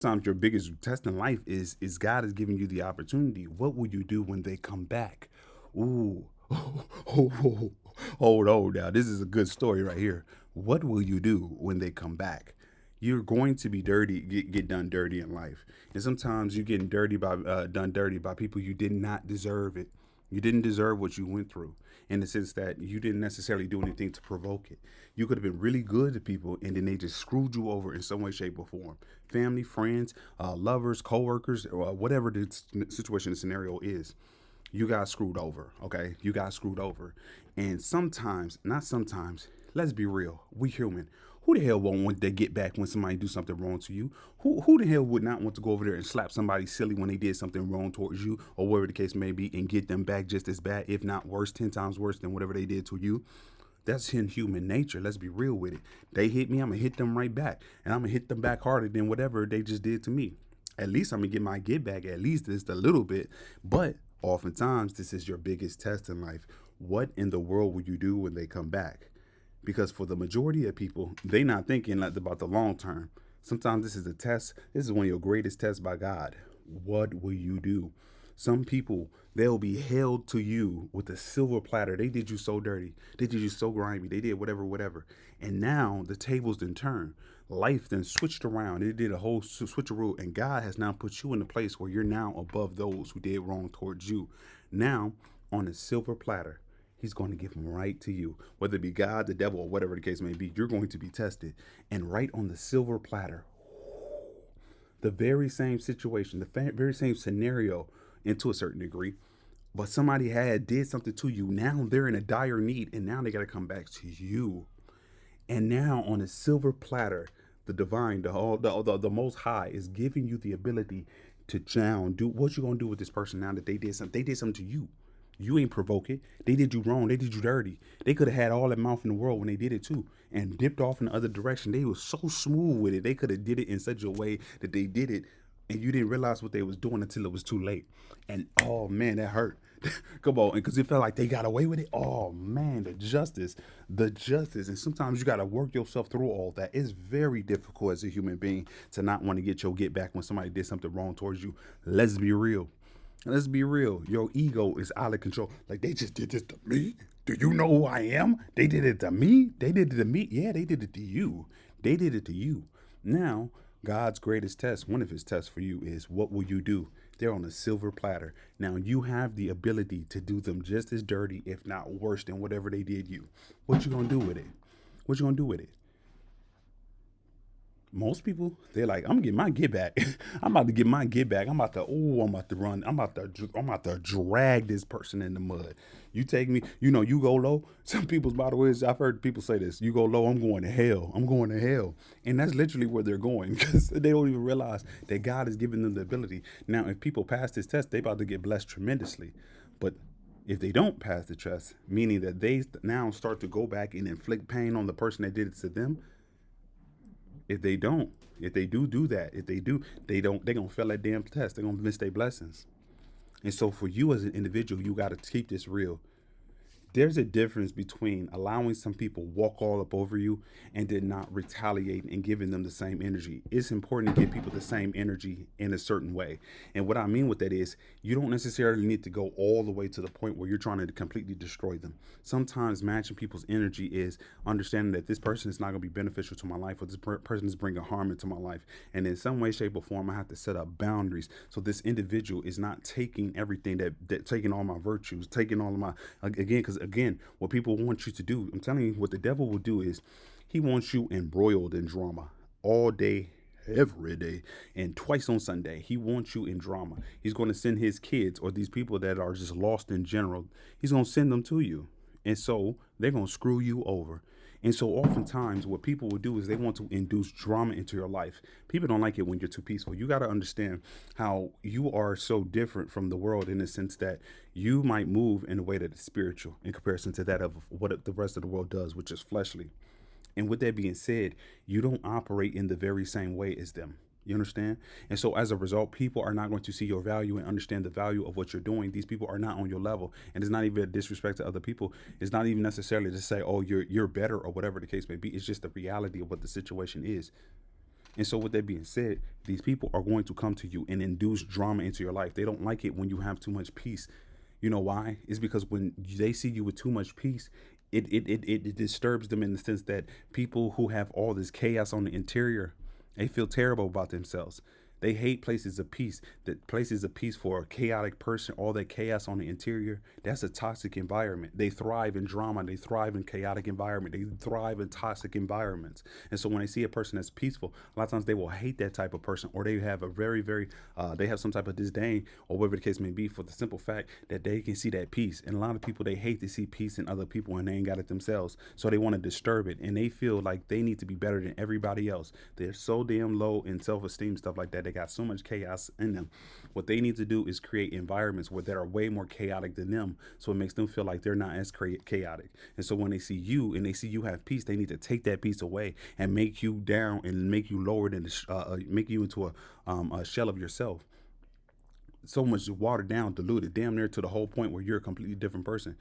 Sometimes your biggest test in life is God is giving you the opportunity. What will you do when they come back? Ooh, hold on now. This is a good story right here. What will you do when they come back? You're going to be dirty, get done dirty in life, and sometimes you're getting dirty by done dirty by people you did not deserve it. You didn't deserve what you went through, in the sense that you didn't necessarily do anything to provoke it. You could have been really good to people, and then they just screwed you over in some way, shape, or form. Family, friends, lovers, coworkers, or whatever the situation, the scenario is, you got screwed over. Okay, you got screwed over, and sometimes, not sometimes. Let's be real. We human. Who the hell won't want to get back when somebody do something wrong to you? Who the hell would not want to go over there and slap somebody silly when they did something wrong towards you, or whatever the case may be, and get them back just as bad, if not worse, 10 times worse than whatever they did to you? That's in human nature. Let's be real with it. They hit me, I'm gonna hit them right back, and I'm gonna hit them back harder than whatever they just did to me. At least I'm gonna get my get back, at least just a little bit. But oftentimes, this is your biggest test in life. What in the world will you do when they come back? Because for the majority of people, they not thinking like about the long term. Sometimes this is a test. This is one of your greatest tests by God. What will you do? Some people, they'll be held to you with a silver platter. They did you so dirty. They did you so grimy. They did whatever, whatever. And now the tables then turn. Life then switched around. It did a whole switcheroo. And God has now put you in a place where you're now above those who did wrong towards you. Now, on a silver platter, He's going to give them right to you. Whether it be God, the devil, or whatever the case may be, you're going to be tested. And right on the silver platter, the very same situation, the very same scenario, and to a certain degree, but somebody had did something to you. Now they're in a dire need, and now they got to come back to you. And now on a silver platter, the divine, the most high, is giving you the ability to now do what you gonna do with this person now that they did something. They did something to you. You ain't provoke it. They did you wrong. They did you dirty. They could have had all that mouth in the world when they did it too, and dipped off in the other direction. They was so smooth with it. They could have did it in such a way that they did it, and you didn't realize what they was doing until it was too late. And oh man, that hurt. Come on, because it felt like they got away with it. Oh man, the justice, and sometimes you got to work yourself through all that. It's very difficult as a human being to not want to get your get back when somebody did something wrong towards you. Let's be real. Let's be real. Your ego is out of control. Like, they just did this to me. Do you know who I am? They did it to me. They did it to me. Yeah, they did it to you. They did it to you. Now, God's greatest test, one of his tests for you, is what will you do? They're on a silver platter. Now you have the ability to do them just as dirty, if not worse, than whatever they did you. What you gonna do with it? What you gonna do with it? Most people, they're like, I'm getting my get back. I'm about to get my get back. I'm about to run. I'm about to drag this person in the mud. You take me, you go low. Some people's, by the way, I've heard people say this, you go low, I'm going to hell. I'm going to hell. And that's literally where they're going, because they don't even realize that God has given them the ability. Now, if people pass this test, they about to get blessed tremendously. But if they don't pass the test, meaning that they now start to go back and inflict pain on the person that did it to them, if they don't, if they do that, if they do, they don't, they're gonna fail that damn test. They're gonna miss their blessings. And so for you as an individual, you gotta keep this real. There's a difference between allowing some people walk all up over you and then not retaliating and giving them the same energy. It's important to give people the same energy in a certain way. And what I mean with that is, you don't necessarily need to go all the way to the point where you're trying to completely destroy them. Sometimes matching people's energy is understanding that this person is not going to be beneficial to my life, or this person is bringing harm into my life. And in some way, shape, or form, I have to set up boundaries so this individual is not taking everything that taking all my virtues, taking all of my, again, because again, what people want you to do, I'm telling you, what the devil will do is he wants you embroiled in drama all day, every day, and twice on Sunday. He wants you in drama. He's going to send his kids, or these people that are just lost in general, he's going to send them to you. And so they're going to screw you over. And so oftentimes what people will do is they want to induce drama into your life. People don't like it when you're too peaceful. You got to understand how you are so different from the world, in the sense that you might move in a way that is spiritual in comparison to that of what the rest of the world does, which is fleshly. And with that being said, you don't operate in the very same way as them. You understand? And so as a result, people are not going to see your value and understand the value of what you're doing. These people are not on your level. And it's not even a disrespect to other people. It's not even necessarily to say, oh, you're better, or whatever the case may be. It's just the reality of what the situation is. And so, with that being said, these people are going to come to you and induce drama into your life. They don't like it when you have too much peace. You know why? It's because when they see you with too much peace, it disturbs them in the sense that people who have all this chaos on the interior, they feel terrible about themselves. They hate places of peace. That places of peace for a chaotic person, all that chaos on the interior, that's a toxic environment. They thrive in drama. They thrive in chaotic environment. They thrive in toxic environments. And so when they see a person that's peaceful, a lot of times they will hate that type of person, or they have a they have some type of disdain, or whatever the case may be, for the simple fact that they can see that peace. And a lot of people, they hate to see peace in other people, and they ain't got it themselves. So they want to disturb it, and they feel like they need to be better than everybody else. They're so damn low in self-esteem, stuff like that. They got so much chaos in them. What they need to do is create environments where that are way more chaotic than them, so it makes them feel like they're not as chaotic. And so when they see you and they see you have peace, they need to take that peace away and make you down and make you lower than make you into a shell of yourself, so much watered down, diluted, damn near to the whole point where you're a completely different person,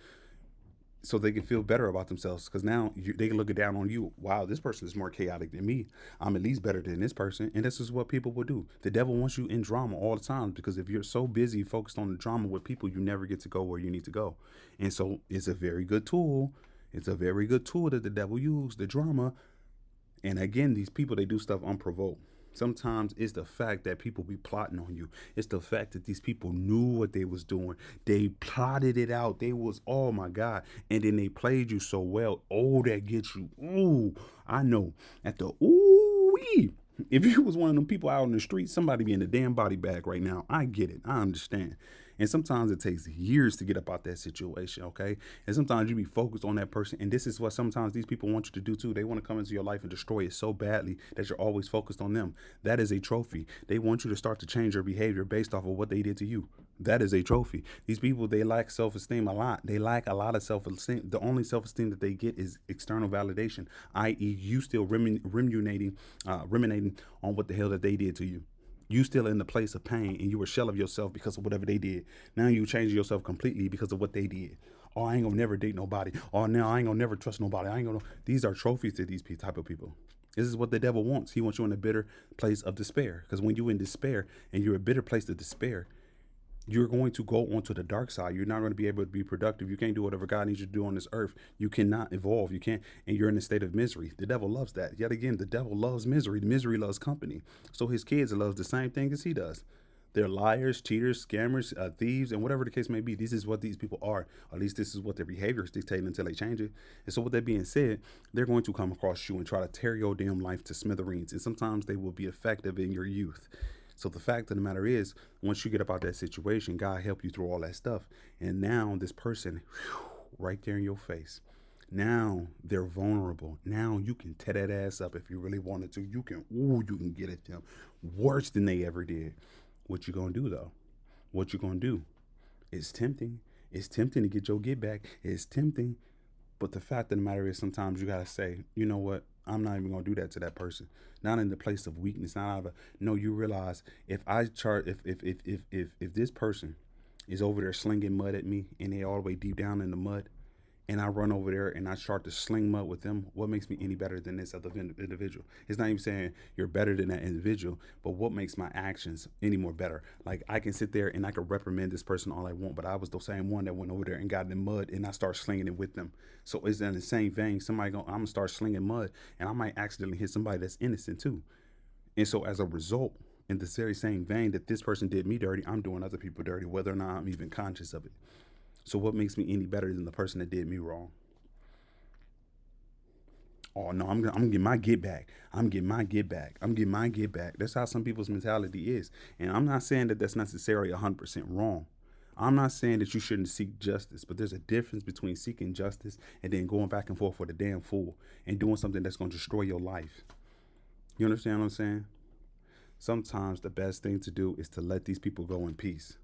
so they can feel better about themselves, because now they can look it down on you. Wow, this person is more chaotic than me. I'm at least better than this person. And this is what people will do. The devil wants you in drama all the time, because if you're so busy focused on the drama with people, you never get to go where you need to go. And so it's a very good tool. It's a very good tool that the devil uses, the drama. And again, these people, they do stuff unprovoked. Sometimes it's the fact that people be plotting on you. It's the fact that these people knew what they was doing. They plotted it out. They was, oh my God. And then they played you so well. Oh, that gets you. Ooh, I know. At the ooh-wee. If you was one of them people out in the street, somebody be in a damn body bag right now. I get it. I understand. And sometimes it takes years to get up out that situation, okay? And sometimes you be focused on that person. And this is what sometimes these people want you to do too. They want to come into your life and destroy it so badly that you're always focused on them. That is a trophy. They want you to start to change your behavior based off of what they did to you. That is a trophy. These people, they lack self-esteem a lot. They lack a lot of self-esteem. The only self-esteem that they get is external validation, i.e. you still ruminating on what the hell that they did to you. You still in the place of pain, and you were a shell of yourself because of whatever they did. Now you change yourself completely because of what they did. Oh, I ain't gonna never date nobody. Oh, now I ain't gonna never trust nobody. I ain't gonna. These are trophies to these type of people. This is what the devil wants. He wants you in a bitter place of despair. Because when you're in despair and you're a bitter place of despair, you're going to go onto the dark side. You're not going to be able to be productive. You can't do whatever God needs you to do on this earth. You cannot evolve. You can't, and you're in a state of misery. The devil loves that. Yet again, the devil loves misery. Misery loves company. So his kids loves the same thing as he does. They're liars, cheaters, scammers, thieves, and whatever the case may be. This is what these people are. Or at least this is what their behavior is dictating until they change it. And so with that being said, they're going to come across you and try to tear your damn life to smithereens. And sometimes they will be effective in your youth. So the fact of the matter is, once you get up out that situation, God help you through all that stuff. And now this person, right there in your face, now they're vulnerable. Now you can tear that ass up if you really wanted to. You can get at them worse than they ever did. What you gonna do though? What you gonna do? It's tempting. It's tempting to get your get back. It's tempting. But the fact of the matter is, sometimes you gotta say, you know what? I'm not even gonna do that to that person. Not in the place of weakness. Not out of a, no. You realize if I chart, if this person is over there slinging mud at me and they all the way deep down in the mud, and I run over there and I start to sling mud with them, what makes me any better than this other individual? It's not even saying you're better than that individual, but what makes my actions any more better? Like, I can sit there and I can reprimand this person all I want, but I was the same one that went over there and got in the mud and I start slinging it with them. So it's in the same vein. I'm gonna start slinging mud and I might accidentally hit somebody that's innocent too. And so as a result, in the very same vein that this person did me dirty, I'm doing other people dirty, whether or not I'm even conscious of it. So what makes me any better than the person that did me wrong? Oh no, I'm getting my get back. I'm getting my get back. I'm getting my get back. That's how some people's mentality is. And I'm not saying that that's necessarily 100% wrong. I'm not saying that you shouldn't seek justice, but there's a difference between seeking justice and then going back and forth with a damn fool and doing something that's going to destroy your life. You understand what I'm saying? Sometimes the best thing to do is to let these people go in peace.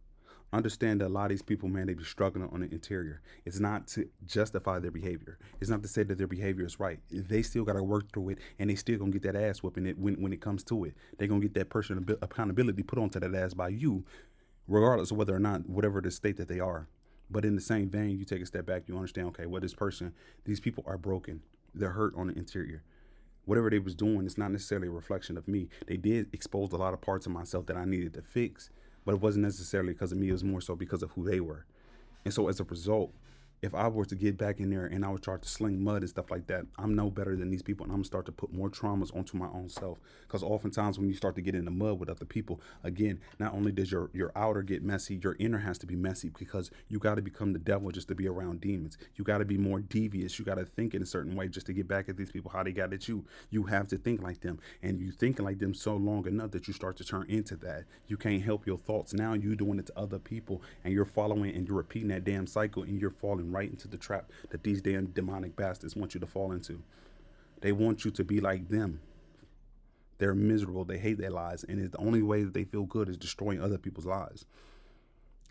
Understand that a lot of these people, man, they be struggling on the interior. It's not to justify their behavior. It's not to say that their behavior is right. They still got to work through it, and they still gonna get that ass whooping it when it comes to it. They're gonna get that personal accountability put onto that ass by you, regardless of whether or not, whatever the state that they are. But in the same vein, you take a step back, you understand, okay, well, these people are broken. They're hurt on the interior. Whatever they was doing is not necessarily a reflection of me. They did expose a lot of parts of myself that I needed to fix, but it wasn't necessarily because of me. It was more so because of who they were. And so as a result, if I were to get back in there and I would start to sling mud and stuff like that, I'm no better than these people, and I'm gonna start to put more traumas onto my own self. Because oftentimes when you start to get in the mud with other people, again, not only does your outer get messy, your inner has to be messy, because you got to become the devil just to be around demons. You got to be more devious. You got to think in a certain way just to get back at these people how they got at you. You have to think like them, and you thinking like them so long enough that you start to turn into that. You can't help your thoughts. Now you doing it to other people, and you're following and you're repeating that damn cycle, and you're falling right into the trap that these damn demonic bastards want you to fall into. They want you to be like them. They're miserable. They hate their lives, and it's the only way that they feel good is destroying other people's lives.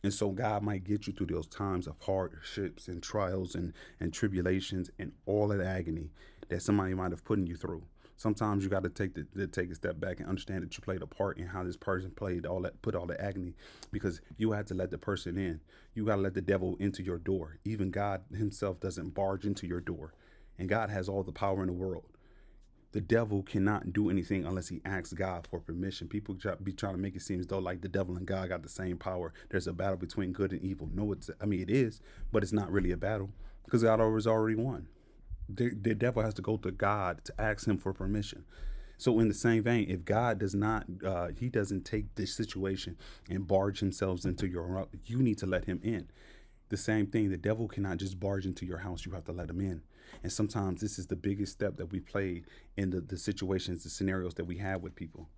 And so God might get you through those times of hardships and trials and tribulations and all that agony that somebody might have put you through. Sometimes you got to take a step back and understand that you played a part in how this person played all that, put all the agony, because you had to let the person in. You got to let the devil into your door. Even God himself doesn't barge into your door, and God has all the power in the world. The devil cannot do anything unless he asks God for permission. People be trying to make it seem as though like the devil and God got the same power. There's a battle between good and evil. No, it is, but it's not really a battle, because God has already won. The devil has to go to God to ask him for permission. So in the same vein, if God does not, he doesn't take this situation and barge himself into your, you need to let him in. The same thing, the devil cannot just barge into your house. You have to let him in. And sometimes this is the biggest step that we played in the situations, the scenarios that we have with people.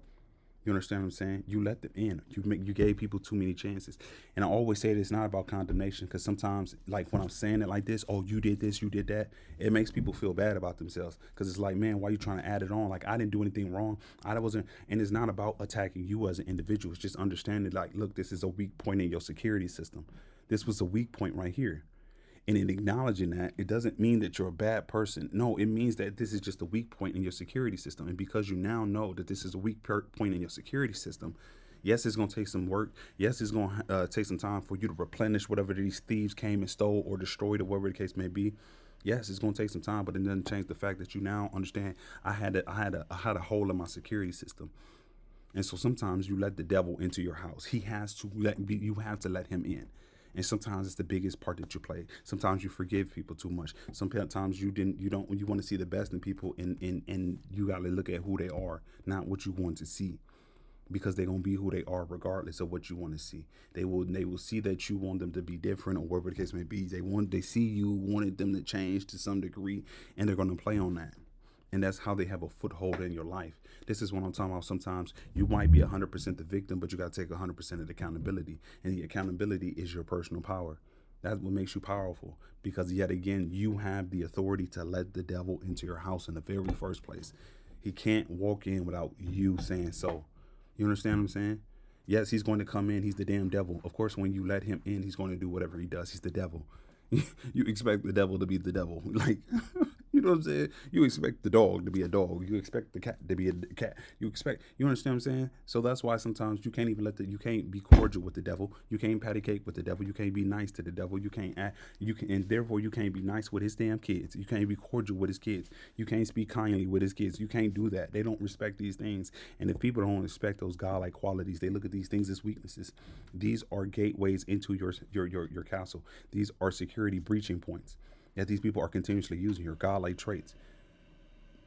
You understand what I'm saying? You let them in. You gave people too many chances. And I always say it's not about condemnation, because sometimes, like when I'm saying it like this, oh, you did this, you did that, it makes people feel bad about themselves, because it's like, man, why are you trying to add it on? Like, I didn't do anything wrong. I wasn't. And it's not about attacking you as an individual. It's just understanding, like, look, this is a weak point in your security system. This was a weak point right here. And in acknowledging that, it doesn't mean that you're a bad person. No, it means that this is just a weak point in your security system. And because you now know that this is a weak point in your security system, yes, it's going to take some work. Yes, it's going to take some time for you to replenish whatever these thieves came and stole or destroyed, or whatever the case may be. Yes, it's going to take some time, but it doesn't change the fact that you now understand I had a hole in my security system. And so sometimes you let the devil into your house. He has to you have to let him in. And sometimes it's the biggest part that you play. Sometimes you forgive people too much. Sometimes you want to see the best in people, and you got to look at who they are, not what you want to see, because they're gonna be who they are regardless of what you want to see. They will see that you want them to be different, or whatever the case may be. They see you wanted them to change to some degree, and they're gonna play on that. And that's how they have a foothold in your life. This is what I'm talking about. Sometimes you might be 100% the victim, but you got to take 100% of the accountability. And the accountability is your personal power. That's what makes you powerful, because yet again, you have the authority to let the devil into your house in the very first place. He can't walk in without you saying so. You understand what I'm saying? Yes, he's going to come in. He's the damn devil. Of course, when you let him in, he's going to do whatever he does. He's the devil. You expect the devil to be the devil. Like, you know what I'm saying? You expect the dog to be a dog. You expect the cat to be a cat. You understand what I'm saying? So that's why sometimes you can't even you can't be cordial with the devil. You can't patty cake with the devil. You can't be nice to the devil. You can't act, and therefore you can't be nice with his damn kids. You can't be cordial with his kids. You can't speak kindly with his kids. You can't do that. They don't respect these things. And if people don't respect those godlike qualities, they look at these things as weaknesses. These are gateways into your castle. These are security breaching points that these people are continuously using, your godlike traits.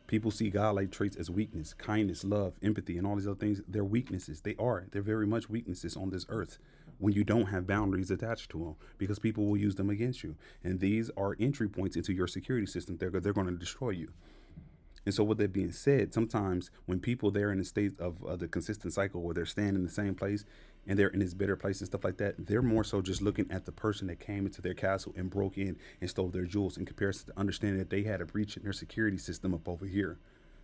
People see godlike traits as weakness, kindness, love, empathy, and all these other things. They're weaknesses. They're very much weaknesses on this earth when you don't have boundaries attached to them, because people will use them against you. And these are entry points into your security system. They're going to destroy you. And so with that being said, sometimes when people, they're in a state of the consistent cycle where they're staying in the same place and they're in this bitter place and stuff like that, they're more so just looking at the person that came into their castle and broke in and stole their jewels, in comparison to understanding that they had a breach in their security system up over here.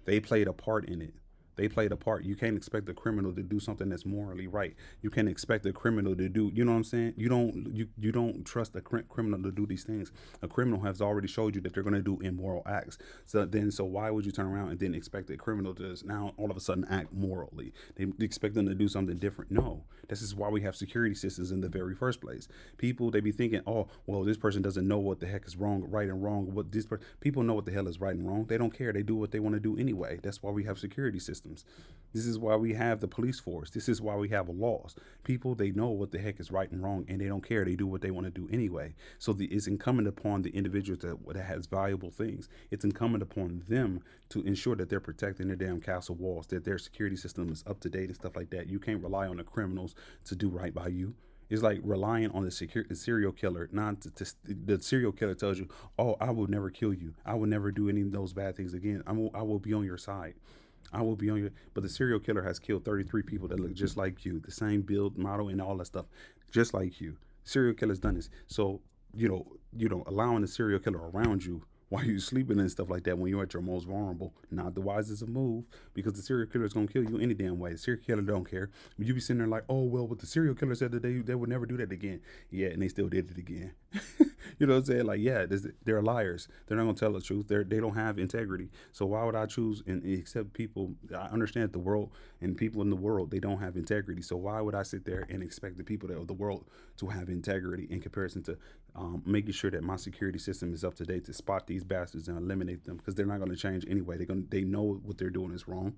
They played a part in it. They played a part. You can't expect a criminal to do something that's morally right. You can't expect a criminal to do, you know what I'm saying? You don't trust a criminal to do these things. A criminal has already showed you that they're going to do immoral acts. So why would you turn around and then expect a criminal to now all of a sudden act morally? They expect them to do something different. No, this is why we have security systems in the very first place. People, they be thinking, oh, well, this person doesn't know what the heck is wrong, right and wrong. What this people know what the hell is right and wrong. They don't care. They do what they want to do anyway. That's why we have security systems. This is why we have the police force. This is why we have laws. People, they know what the heck is right and wrong, and they don't care. They do what they want to do anyway. So it's incumbent upon the individual that has valuable things. It's incumbent upon them to ensure that they're protecting their damn castle walls, that their security system is up to date and stuff like that. You can't rely on the criminals to do right by you. It's like relying on the serial killer. The serial killer tells you, "Oh, I will never kill you. I will never do any of those bad things again. I will be on your side. I will be on your." But the serial killer has killed 33 people that look just like you, the same build, model, and all that stuff, just like you. Serial killer's done this. So allowing the serial killer around you while you're sleeping and stuff like that when you're at your most vulnerable, not the wisest of move, because the serial killer is gonna kill you any damn way. The serial killer don't care. You be sitting there like, oh well, what the serial killer said that they would never do that again. Yeah, and they still did it again. You know what I'm saying? Like, yeah, they're liars. They're not gonna tell the truth. They don't have integrity. So why would I choose and accept people? I understand the world and people in the world, they don't have integrity. So why would I sit there and expect the people of the world to have integrity in comparison to making sure that my security system is up to date to spot these bastards and eliminate them, because they're not going to change anyway. They know what they're doing is wrong.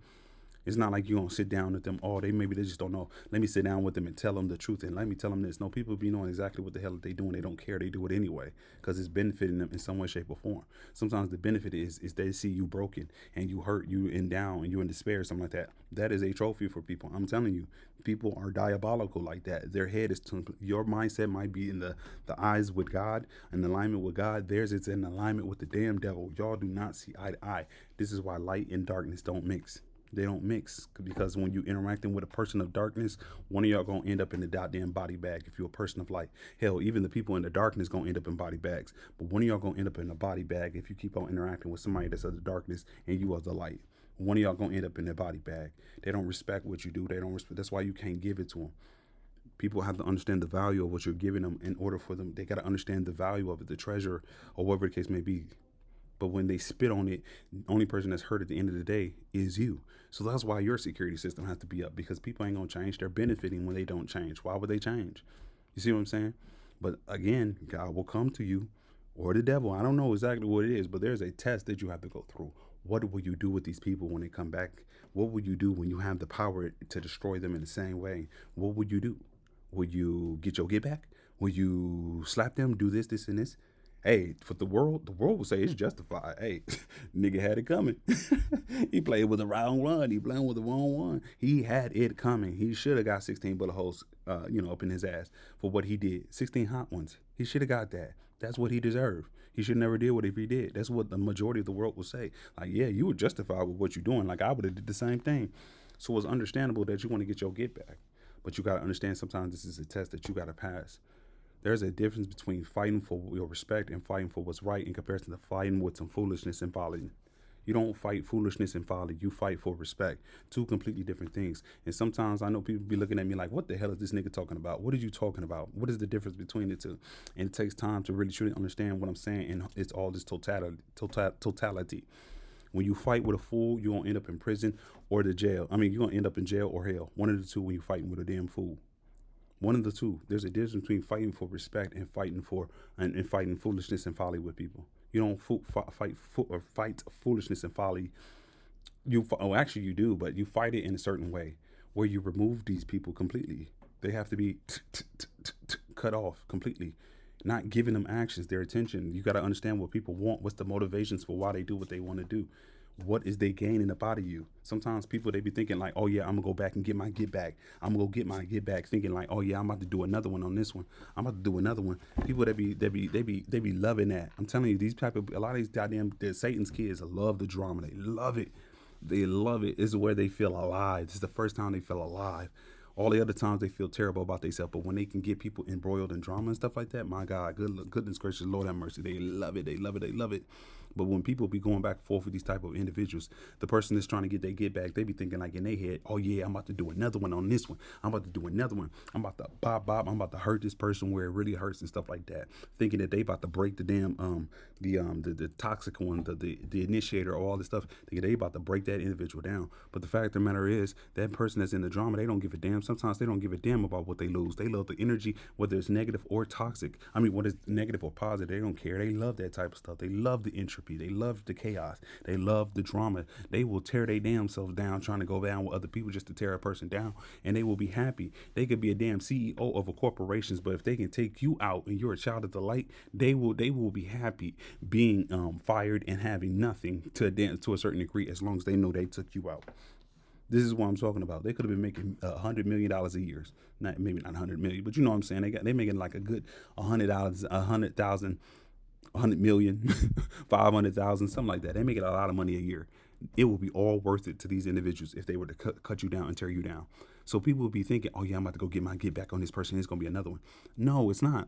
It's not like you're going to sit down with them. Oh, maybe they just don't know. Let me sit down with them and tell them the truth and let me tell them this. No, people be knowing exactly what the hell they're doing. They don't care. They do it anyway because it's benefiting them in some way, shape, or form. Sometimes the benefit is they see you broken and you hurt, you in down, and you in despair, something like that. That is a trophy for people. I'm telling you, people are diabolical like that. Their head is your mindset might be in the eyes with God, in alignment with God. Theirs is in alignment with the damn devil. Y'all do not see eye to eye. This is why light and darkness don't mix. They don't mix, because when you interacting with a person of darkness, one of y'all gonna end up in the goddamn body bag. If you're a person of light, hell, even the people in the darkness gonna end up in body bags. But one of y'all gonna end up in a body bag if you keep on interacting with somebody that's of the darkness and you are the light. One of y'all gonna end up in their body bag. They don't respect what you do. They don't respect. That's why you can't give it to them. People have to understand the value of what you're giving them in order for them. They gotta understand the value of it, the treasure, or whatever the case may be. But when they spit on it, the only person that's hurt at the end of the day is you. So that's why your security system has to be up, because people ain't gonna change. They're benefiting when they don't change. Why would they change? You see what I'm saying? But again, God will come to you, or the devil. I don't know exactly what it is, but there's a test that you have to go through. What will you do with these people when they come back? What will you do when you have the power to destroy them in the same way? What would you do? Would you get your get back? Would you slap them, do this, this, and this? Hey, for the world will say it's justified. Hey, nigga had it coming. He played with the wrong one. He playing with the wrong one. He had it coming. He should have got 16 bullet holes, up in his ass for what he did. 16 hot ones. He should have got that. That's what he deserved. He should never deal with it if he did. That's what the majority of the world will say. Like, yeah, you were justified with what you're doing. Like, I would have did the same thing. So it's understandable that you want to get your get back. But you got to understand sometimes this is a test that you got to pass. There's a difference between fighting for your respect and fighting for what's right in comparison to fighting with some foolishness and folly. You don't fight foolishness and folly. You fight for respect. Two completely different things. And sometimes I know people be looking at me like, what the hell is this nigga talking about? What are you talking about? What is the difference between the two? And it takes time to really truly understand what I'm saying. And it's all this totality. When you fight with a fool, you're going to end up in prison or the jail. I mean, you're going to end up in jail or hell. One of the two when you're fighting with a damn fool. One of the two. There's a difference between fighting for respect and fighting foolishness and folly with people. You don't fight foolishness and folly. Actually you do, but you fight it in a certain way where you remove these people completely. They have to be cut off completely. Not giving them actions, their attention. You got to understand what people want. What's the motivations for why they do what they want to do? What is they gaining up out of you? Sometimes people, they be thinking like, oh yeah, I'm gonna go back and get my get back. I'm gonna go get my get back, thinking like, oh yeah, I'm about to do another one on this one. I'm about to do another one. People they be loving that. I'm telling you, a lot of these goddamn Satan's kids love the drama. They love it. They love it. This is where they feel alive. This is the first time they feel alive. All the other times they feel terrible about themselves, but when they can get people embroiled in drama and stuff like that, my God, goodness gracious, Lord have mercy. They love it. They love it. They love it. But when people be going back and forth with these type of individuals, the person that's trying to get their get back, they be thinking like in their head, oh yeah, I'm about to do another one on this one. I'm about to do another one. I'm about to I'm about to hurt this person where it really hurts and stuff like that. Thinking that they about to break the damn the toxic one, the initiator, all this stuff. Thinking they about to break that individual down. But the fact of the matter is, that person that's in the drama, they don't give a damn. Sometimes they don't give a damn about what they lose. They love the energy, whether it's negative or toxic. I mean, whether it's negative or positive, they don't care. They love that type of stuff. They love the entropy. They love the chaos. They love the drama. They will tear their damn selves down trying to go down with other people just to tear a person down, and they will be happy. They could be a damn CEO of a corporation, but if they can take you out and you're a child of the light, they will be happy being fired and having nothing to a certain degree, as long as they know they took you out. This is what I'm talking about. They could have been making $100 million a year. Not maybe not 100 million, but you know what I'm saying. They making like a good $100, 100,000, 100 million, 500,000, something like that. They making a lot of money a year. It will be all worth it to these individuals if they were to cut you down and tear you down. So people will be thinking, oh yeah, I'm about to go get back on this person. It's gonna be another one. No, it's not.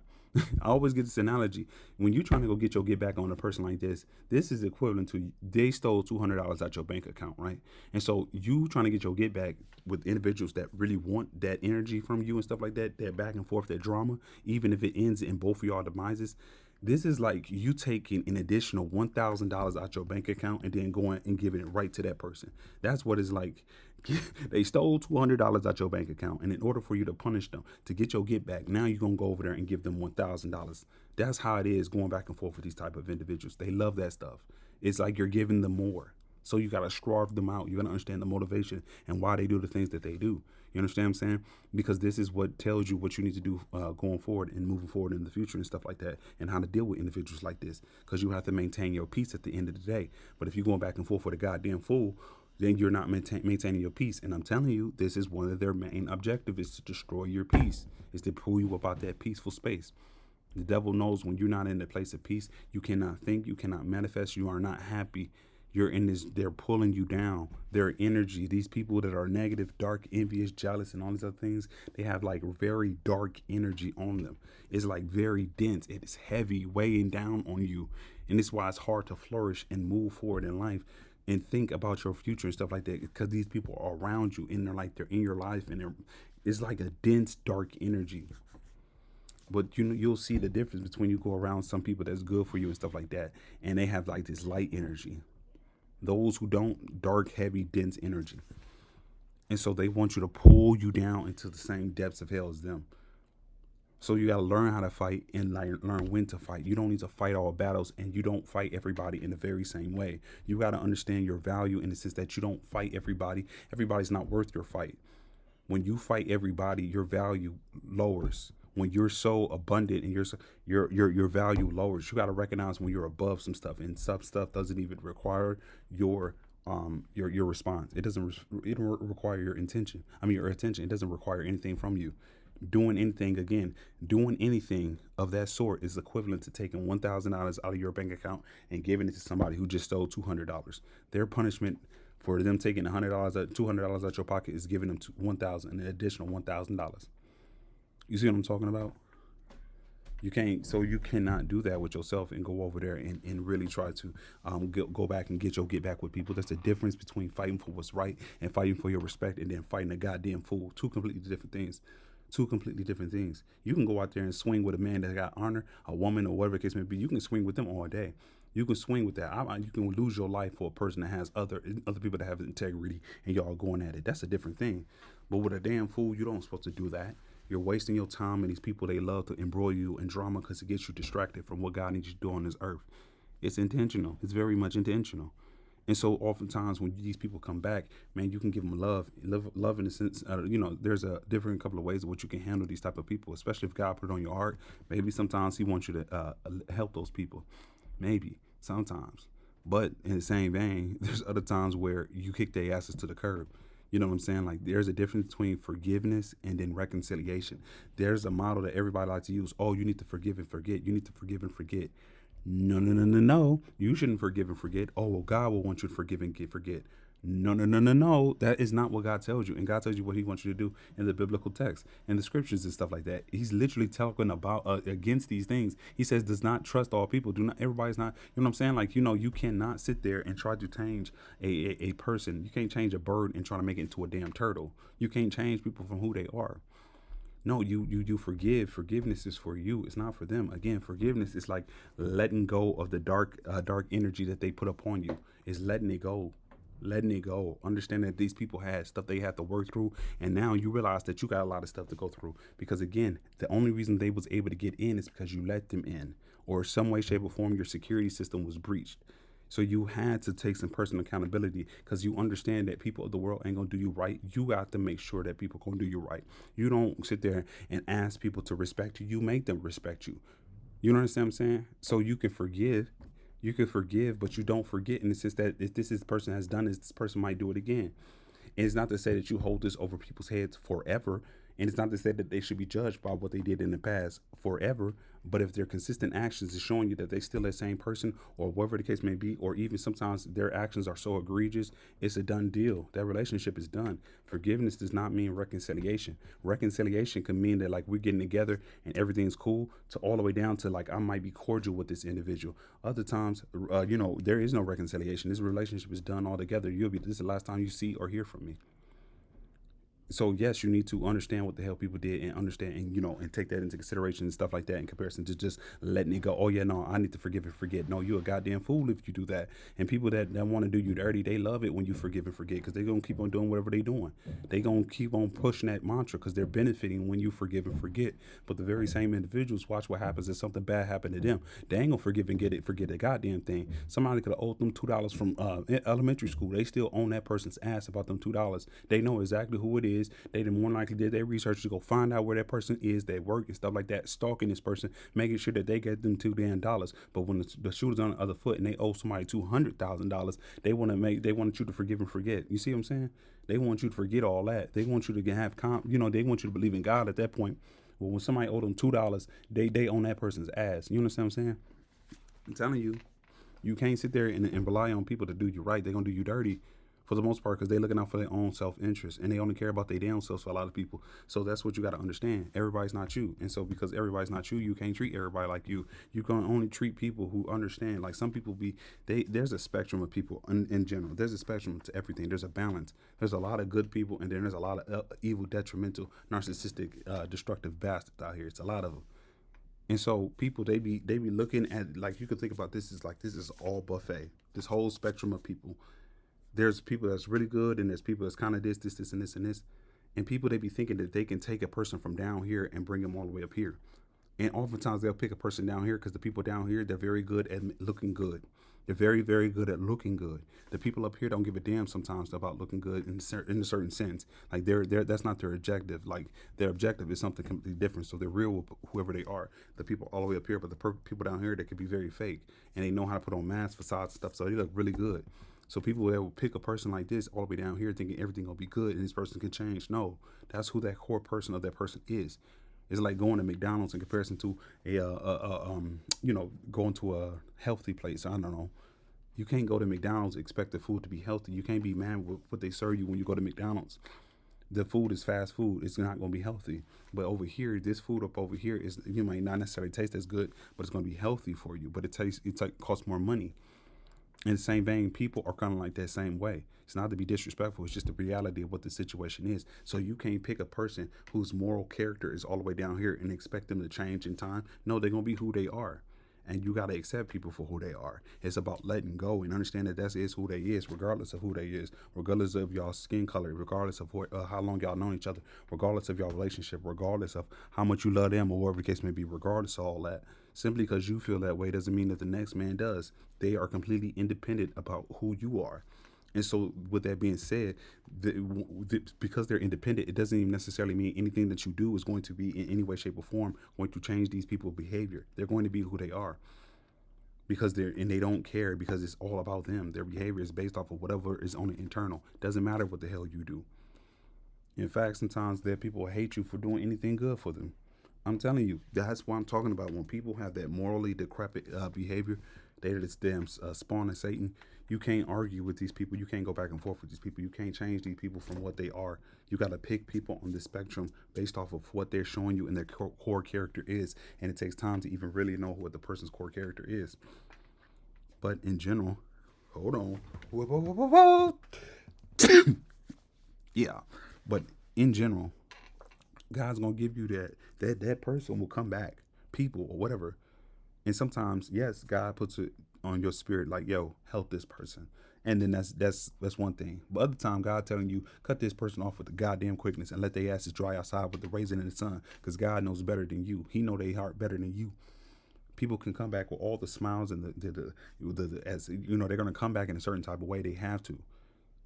I always get this analogy. When you're trying to go get your get back on a person like this is equivalent to they stole $200 out your bank account, right? And so you trying to get your get back with individuals that really want that energy from you and stuff like that, that back and forth, that drama, even if it ends in both of y'all demises. This is like you taking an additional $1,000 out your bank account and then going and giving it right to that person. That's what it's like. They stole $200 out your bank account, and in order for you to punish them to get your get back, now you're gonna go over there and give them $1,000. That's how it is going back and forth with these type of individuals. They love that stuff. It's like you're giving them more. So you gotta starve them out. You gotta understand the motivation and why they do the things that they do. You understand what I'm saying? Because this is what tells you what you need to do going forward and moving forward in the future and stuff like that, and how to deal with individuals like this. Because you have to maintain your peace at the end of the day. But if you're going back and forth with a goddamn fool, then you're not maintaining your peace. And I'm telling you, this is one of their main objectives, is to destroy your peace, is to pull you up out that peaceful space. The devil knows when you're not in the place of peace, you cannot think, you cannot manifest, you are not happy. You're in this, they're pulling you down. Their energy, these people that are negative, dark, envious, jealous, and all these other things, they have like very dark energy on them. It's like very dense. It is heavy, weighing down on you. And this is why it's hard to flourish and move forward in life and think about your future and stuff like that, because these people are around you and they're in your life, and it's like a dense, dark energy. But you'll see the difference between you go around some people that's good for you and stuff like that, and they have like this light energy. Those who don't, dark, heavy, dense energy. And so they want you to pull you down into the same depths of hell as them. So you got to learn how to fight and learn when to fight. You don't need to fight all battles, and you don't fight everybody in the very same way. You got to understand your value in the sense that you don't fight everybody. Everybody's not worth your fight. When you fight everybody, your value lowers. When you're so abundant and your value lowers, you got to recognize when you're above some stuff, and some stuff doesn't even require your response. It doesn't require your intention. I mean your attention. It doesn't require anything from you. Doing anything of that sort is equivalent to taking $1,000 out of your bank account and giving it to somebody who just stole $200. Their punishment for them taking $200 out your pocket is giving them $1,000, an additional $1,000. You see what I'm talking about? You cannot do that with yourself and go over there and really try to go back and get back with people. That's the difference between fighting for what's right and fighting for your respect, and then fighting a goddamn fool. Two completely different things. You can go out there and swing with a man that got honor, a woman, or whatever the case may be. You can swing with them all day. You can swing with that. You can lose your life for a person that has other people that have integrity, and y'all going at it. That's a different thing. But with a damn fool, you don't supposed to do that. You're wasting your time, and these people, they love to embroil you in drama because it gets you distracted from what God needs you to do on this earth. It's intentional. It's very much intentional. And so oftentimes when these people come back, man, you can give them love in the sense, there's a different couple of ways of what you can handle these type of people, especially if God put it on your heart. Maybe sometimes he wants you to help those people. Maybe sometimes. But in the same vein, there's other times where you kick their asses to the curb. You know what I'm saying? Like, there's a difference between forgiveness and then reconciliation. There's a model that everybody likes to use. Oh, you need to forgive and forget. You need to forgive and forget. No. You shouldn't forgive and forget. Oh, well, God will want you to forgive and forget. No, no, no, no, no. That is not what God tells you. And God tells you what He wants you to do in the biblical text and the scriptures and stuff like that. He's literally talking about against these things. He says, does not trust all people. Do not, everybody's not, you know what I'm saying? Like, you cannot sit there and try to change a person. You can't change a bird and try to make it into a damn turtle. You can't change people from who they are. No, you forgive. Forgiveness is for you. It's not for them. Again, forgiveness is like letting go of the dark energy that they put upon you. Is letting it go. Letting it go. Understand that these people had stuff they had to work through, and now you realize that you got a lot of stuff to go through. Because again, the only reason they was able to get in is because you let them in, or some way, shape, or form, your security system was breached. So you had to take some personal accountability because you understand that people of the world ain't gonna do you right. You got to make sure that people gonna do you right. You don't sit there and ask people to respect you. You make them respect you. You know what I'm saying? So you can forgive, but you don't forget. And it's just that if this person has done this person might do it again. And it's not to say that you hold this over people's heads forever. And it's not to say that they should be judged by what they did in the past forever. But if their consistent actions is showing you that they still the same person, or whatever the case may be, or even sometimes their actions are so egregious, it's a done deal. That relationship is done. Forgiveness does not mean reconciliation. Reconciliation can mean that like we're getting together and everything's cool, to all the way down to like I might be cordial with this individual. Other times, there is no reconciliation. This relationship is done altogether. This is the last time you see or hear from me. So yes, you need to understand what the hell people did and understand and take that into consideration and stuff like that in comparison to just letting it go. Oh yeah, no, I need to forgive and forget. No, you a goddamn fool if you do that. And people that want to do you dirty, they love it when you forgive and forget because they're gonna keep on doing whatever they doing. They gonna keep on pushing that mantra because they're benefiting when you forgive and forget. But the very same individuals, watch what happens if something bad happened to them. They ain't gonna forgive and forget the goddamn thing. Somebody could have owed them $2 from elementary school. They still own that person's ass about them $2. They know exactly who it is. They more likely did their research to go find out where that person is, their work and stuff like that, stalking this person, making sure that they get them $2 damn. But when the shooter's on the other foot and they owe somebody $200,000, they want you to forgive and forget. You see what I'm saying? They want you to forget all that. They want you to have they want you to believe in God at that point. Well, when somebody owed them $2, they own that person's ass. You understand what I'm saying? I'm telling you, you can't sit there and rely on people to do you right. They're gonna do you dirty for the most part because they're looking out for their own self-interest and they only care about their damn selves for a lot of people. So that's what you got to understand. Everybody's not you. And so because everybody's not you, you can't treat everybody like you. You can only treat people who understand. Like some people there's a spectrum of people in general. There's a spectrum to everything. There's a balance. There's a lot of good people and then there's a lot of evil, detrimental, narcissistic, destructive bastards out here. It's a lot of them. And so people they be looking at, like, you can think about this is all buffet. This whole spectrum of people. There's people that's really good and there's people that's kind of this, and this, and this. And people, they be thinking that they can take a person from down here and bring them all the way up here. And oftentimes they'll pick a person down here because the people down here, they're very good at looking good. They're very, very good at looking good. The people up here don't give a damn sometimes about looking good in a certain sense. Like they're that's not their objective. Like their objective is something completely different. So they're real with whoever they are. The people all the way up here, but the people down here, they could be very fake and they know how to put on masks, facades, and stuff. So they look really good. So people that will pick a person like this all the way down here thinking everything will be good and this person can change. No, that's who that core person of that person is. It's like going to McDonald's in comparison to going to a healthy place. I don't know. You can't go to McDonald's and expect the food to be healthy. You can't be mad with what they serve you when you go to McDonald's. The food is fast food. It's not going to be healthy. But over here, this food up over here is, you might not necessarily taste as good, but it's going to be healthy for you. But it costs more money. In the same vein, people are kind of like that same way. It's not to be disrespectful. It's just the reality of what the situation is. So you can't pick a person whose moral character is all the way down here and expect them to change in time. No, they're going to be who they are. And you got to accept people for who they are. It's about letting go and understand that is who they is, regardless of who they is, regardless of y'all skin color, regardless of how long y'all known each other, regardless of y'all relationship, regardless of how much you love them or whatever the case may be, regardless of all that. Simply because you feel that way doesn't mean that the next man does. They are completely independent about who you are. And so with that being said, because they're independent, it doesn't even necessarily mean anything that you do is going to be in any way, shape, or form going to change these people's behavior. They're going to be who they are because they don't care because it's all about them. Their behavior is based off of whatever is on the internal. Doesn't matter what the hell you do. In fact, sometimes there people hate you for doing anything good for them. I'm telling you, that's what I'm talking about. When people have that morally decrepit behavior, They're this damn spawn of Satan. You can't argue with these people. You can't go back and forth with these people. You can't change these people from what they are. You got to pick people on the spectrum based off of what they're showing you and their core character is. And it takes time to even really know what the person's core character is. But in general, hold on. Whoa, whoa, whoa, whoa, whoa. Yeah. But in general, God's gonna give you that person will come back, people or whatever. And sometimes, yes, God puts it on your spirit, like, yo, help this person. And then that's one thing. But other time, God telling you, cut this person off with the goddamn quickness and let their asses dry outside with the raisin in the sun. Because God knows better than you. He know their heart better than you. People can come back with all the smiles and as you know, they're gonna come back in a certain type of way. They have to.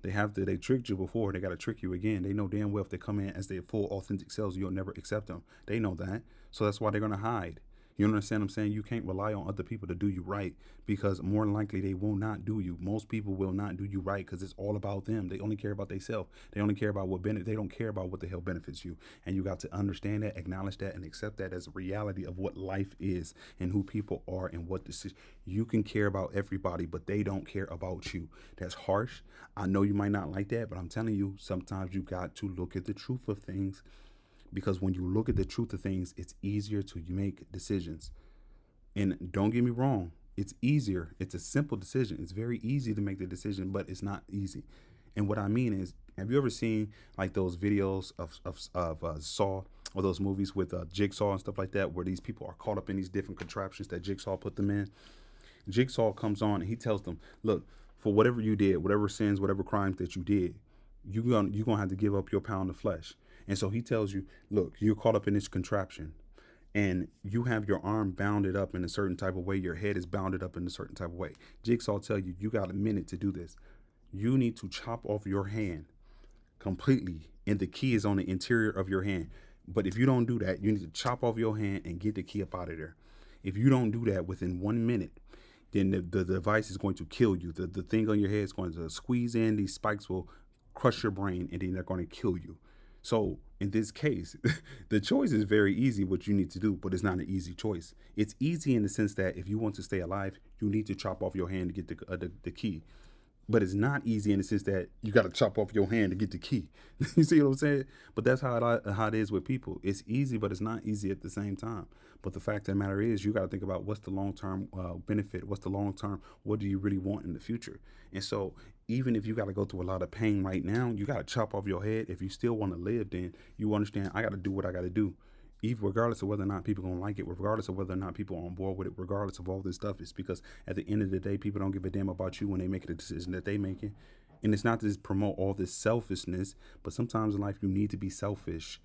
They tricked you before. They got to trick you again. They know damn well if they come in as their full authentic selves, you'll never accept them. They know that. So that's why they're going to hide. You understand what I'm saying? You can't rely on other people to do you right, because more than likely they will not do you. Most people will not do you right because it's all about them. They only care about themselves. They only care about what benefit. They don't care about what the hell benefits you. And you got to understand that, acknowledge that, and accept that as a reality of what life is and who people are and what this is. You can care about everybody, but they don't care about you. That's harsh. I know you might not like that, but I'm telling you, sometimes you got to look at the truth of things. Because when you look at the truth of things, it's easier to make decisions. And don't get me wrong, it's easier. It's a simple decision. It's very easy to make the decision, but it's not easy. And what I mean is, have you ever seen like those videos of Saw, or those movies with Jigsaw and stuff like that, where these people are caught up in these different contraptions that Jigsaw put them in? Jigsaw comes on and he tells them, look, for whatever you did, whatever sins, whatever crimes that you did, you're gonna have to give up your pound of flesh. And so he tells you, look, you're caught up in this contraption and you have your arm bounded up in a certain type of way. Your head is bounded up in a certain type of way. Jigsaw tell you, you got a minute to do this. You need to chop off your hand completely. And the key is on the interior of your hand. But if you don't do that, you need to chop off your hand and get the key up out of there. If you don't do that within 1 minute, then the device is going to kill you. The thing on your head is going to squeeze in. These spikes will crush your brain, and then they're going to kill you. So in this case, the choice is very easy what you need to do, but it's not an easy choice. It's easy in the sense that if you want to stay alive, you need to chop off your hand to get the key. But it's not easy in the sense that you got to chop off your hand to get the key. You see what I'm saying? But that's how it is with people. It's easy, but it's not easy at the same time. But the fact of the matter is, you got to think about what's the long-term benefit, what's the long-term, what do you really want in the future? And so even if you got to go through a lot of pain right now, you got to chop off your head. If you still want to live, then you understand I got to do what I got to do. Even regardless of whether or not people gonna like it, regardless of whether or not people are on board with it, regardless of all this stuff, it's because at the end of the day, people don't give a damn about you when they make the decision that they making. And it's not to just promote all this selfishness, but sometimes in life you need to be selfish.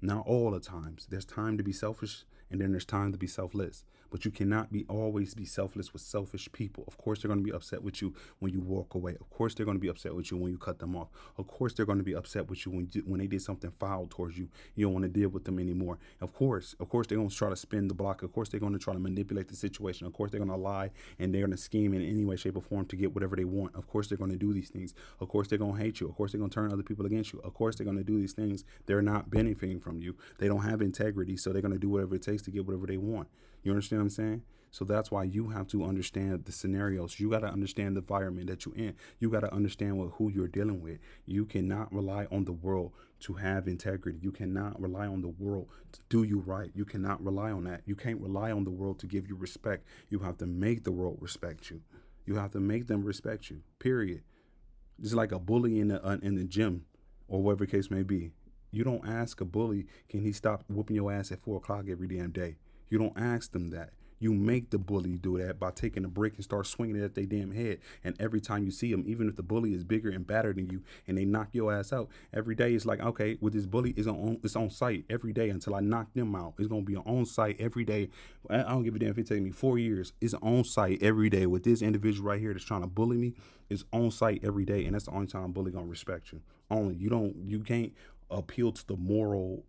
Not all the times. There's time to be selfish, and then there's time to be selfless. But you cannot always be selfless with selfish people. Of course, they're going to be upset with you when you walk away. Of course, they're going to be upset with you when you cut them off. Of course, they're going to be upset with you when they did something foul towards you. You don't want to deal with them anymore. Of course, they're going to try to spin the block. Of course, they're going to try to manipulate the situation. Of course, they're going to lie, and they're going to scheme in any way, shape, or form to get whatever they want. Of course, they're going to do these things. Of course, they're going to hate you. Of course, they're going to turn other people against you. Of course, they're going to do these things. They're not benefiting from you. They don't have integrity, so they're going to do whatever it takes to get whatever they want. You understand what I'm saying? So that's why you have to understand the scenarios. You got to understand the environment that you're in. You got to understand who you're dealing with. You cannot rely on the world to have integrity. You cannot rely on the world to do you right. You cannot rely on that. You can't rely on the world to give you respect. You have to make the world respect you. You have to make them respect you, period. It's like a bully in the gym or whatever the case may be. You don't ask a bully, can he stop whooping your ass at 4 o'clock every damn day? You don't ask them that. You make the bully do that by taking a brick and start swinging it at their damn head. And every time you see them, even if the bully is bigger and badder than you and they knock your ass out, every day it's like, okay, with this bully, it's on site every day until I knock them out. It's going to be on site every day. I don't give a damn if it takes me 4 years. It's on site every day with this individual right here that's trying to bully me. It's on site every day. And that's the only time a bully going to respect you. Only. You can't appeal to the moral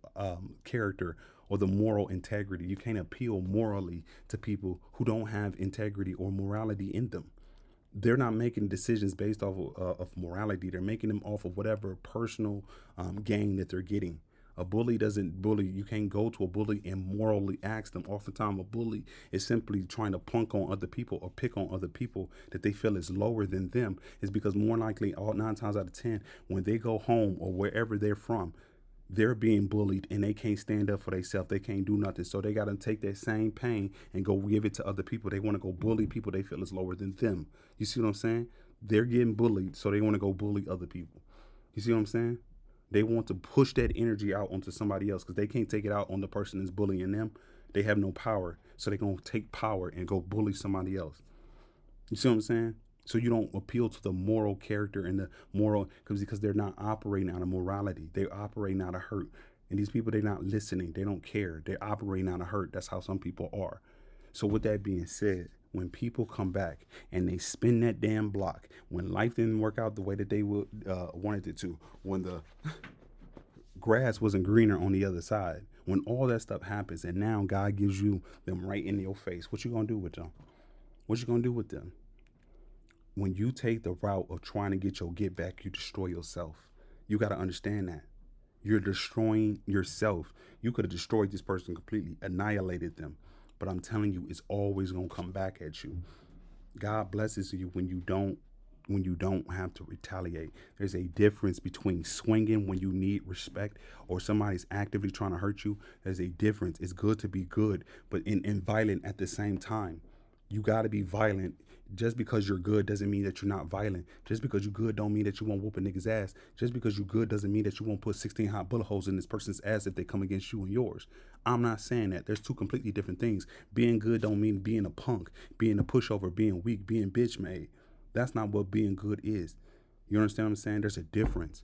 character or the moral integrity. You can't appeal morally to people who don't have integrity or morality in them. They're not making decisions based off of morality. They're making them off of whatever personal gain that they're getting. A bully doesn't bully. You can't go to a bully and morally ask them. Oftentimes, a bully is simply trying to plunk on other people or pick on other people that they feel is lower than them. Is because more likely, all 9 times out of 10, when they go home or wherever they're from, they're being bullied and they can't stand up for themselves. They can't do nothing. So they got to take that same pain and go give it to other people. They want to go bully people they feel is lower than them. You see what I'm saying? They're getting bullied, so they want to go bully other people. You see what I'm saying? They want to push that energy out onto somebody else because they can't take it out on the person that's bullying them. They have no power. So they're going to take power and go bully somebody else. You see what I'm saying? So you don't appeal to the moral character and the moral because they're not operating out of morality. They're operating out of hurt. And these people, they're not listening. They don't care. They're operating out of hurt. That's how some people are. So with that being said, when people come back and they spin that damn block, when life didn't work out the way that they would wanted it to, when the grass wasn't greener on the other side, when all that stuff happens, and now God gives you them right in your face, what you gonna do with them? What you gonna do with them? When you take the route of trying to get your get back, you destroy yourself. You got to understand that. You're destroying yourself. You could have destroyed this person completely, annihilated them. But I'm telling you, it's always going to come back at you. God blesses you when you don't have to retaliate. There's a difference between swinging when you need respect or somebody's actively trying to hurt you. There's a difference. It's good to be good, but in violent at the same time. You got to be violent. Just because you're good doesn't mean that you're not violent. Just because you're good don't mean that you won't whoop a nigga's ass. Just because you're good doesn't mean that you won't put 16 hot bullet holes in this person's ass if they come against you and yours. I'm not saying that. There's two completely different things. Being good don't mean being a punk, being a pushover, being weak, being bitch made. That's not what being good is. You understand what I'm saying? There's a difference.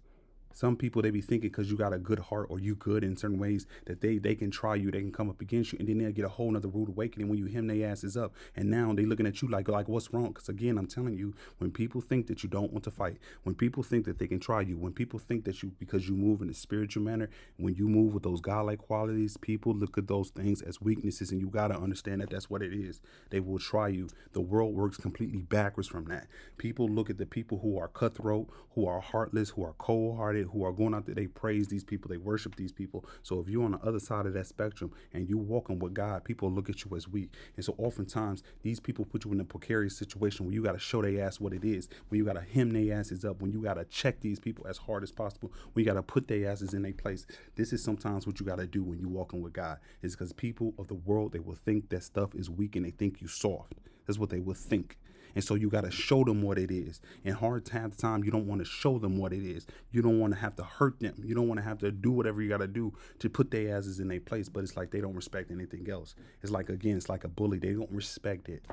Some people, they be thinking because you got a good heart or you good in certain ways that they can try you, they can come up against you, and then they'll get a whole nother rude awakening when you hem their asses up. And now they looking at you like what's wrong? Because again, I'm telling you, when people think that you don't want to fight, when people think that they can try you, when people think that you, because you move in a spiritual manner, when you move with those godlike qualities, people look at those things as weaknesses, and you got to understand that that's what it is. They will try you. The world works completely backwards from that. People look at the people who are cutthroat, who are heartless, who are cold-hearted, who are going out there, they praise these people, they worship these people. So if you're on the other side of that spectrum and you walking with God, people look at you as weak. And so oftentimes these people put you in a precarious situation where you got to show their ass what it is, when you got to hem their asses up, when you got to check these people as hard as possible, when you got to put their asses in their place. This is sometimes what you got to do when you walking with God, is because people of the world, they will think that stuff is weak and they think you soft. That's what they will think. And so you got to show them what it is. And hard time, you don't want to show them what it is. You don't want to have to hurt them. You don't want to have to do whatever you got to do to put their asses in their place. But it's like they don't respect anything else. It's like, again, it's like a bully. They don't respect it.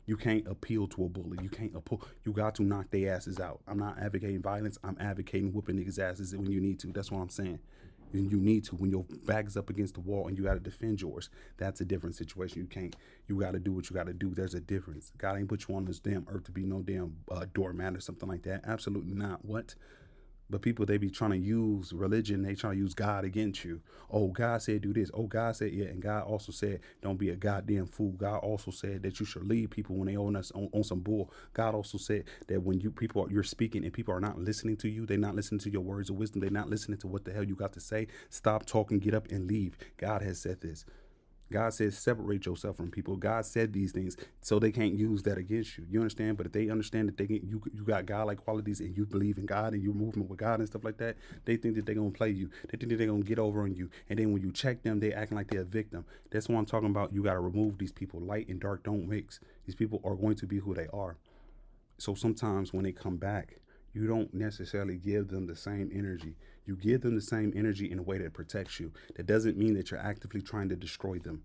You can't appeal to a bully. You can't appeal. You got to knock their asses out. I'm not advocating violence. I'm advocating whooping niggas' asses when you need to. That's what I'm saying. You need to, when your back is up against the wall and you got to defend yours. That's a different situation. You got to do what you got to do. There's a difference. God ain't put you on this damn earth to be no damn doormat or something like that. Absolutely not. What? But people, they be trying to use religion. They trying to use God against you. Oh, God said do this. Oh, God said, yeah. And God also said, don't be a goddamn fool. God also said that you should lead people when they own us on some bull. God also said that when you're speaking and people are not listening to you, they're not listening to your words of wisdom. They're not listening to what the hell you got to say. Stop talking, get up and leave. God has said this. God says separate yourself from people. God said these things so they can't use that against you. You understand? But if they understand that you got God-like qualities and you believe in God and you're moving with God and stuff like that, they think that they're going to play you. They think that they're going to get over on you. And then when you check them, they acting like they're a victim. That's what I'm talking about. You got to remove these people. Light and dark don't mix. These people are going to be who they are. So sometimes when they come back, you don't necessarily give them the same energy. You give them the same energy in a way that protects you. That doesn't mean that you're actively trying to destroy them.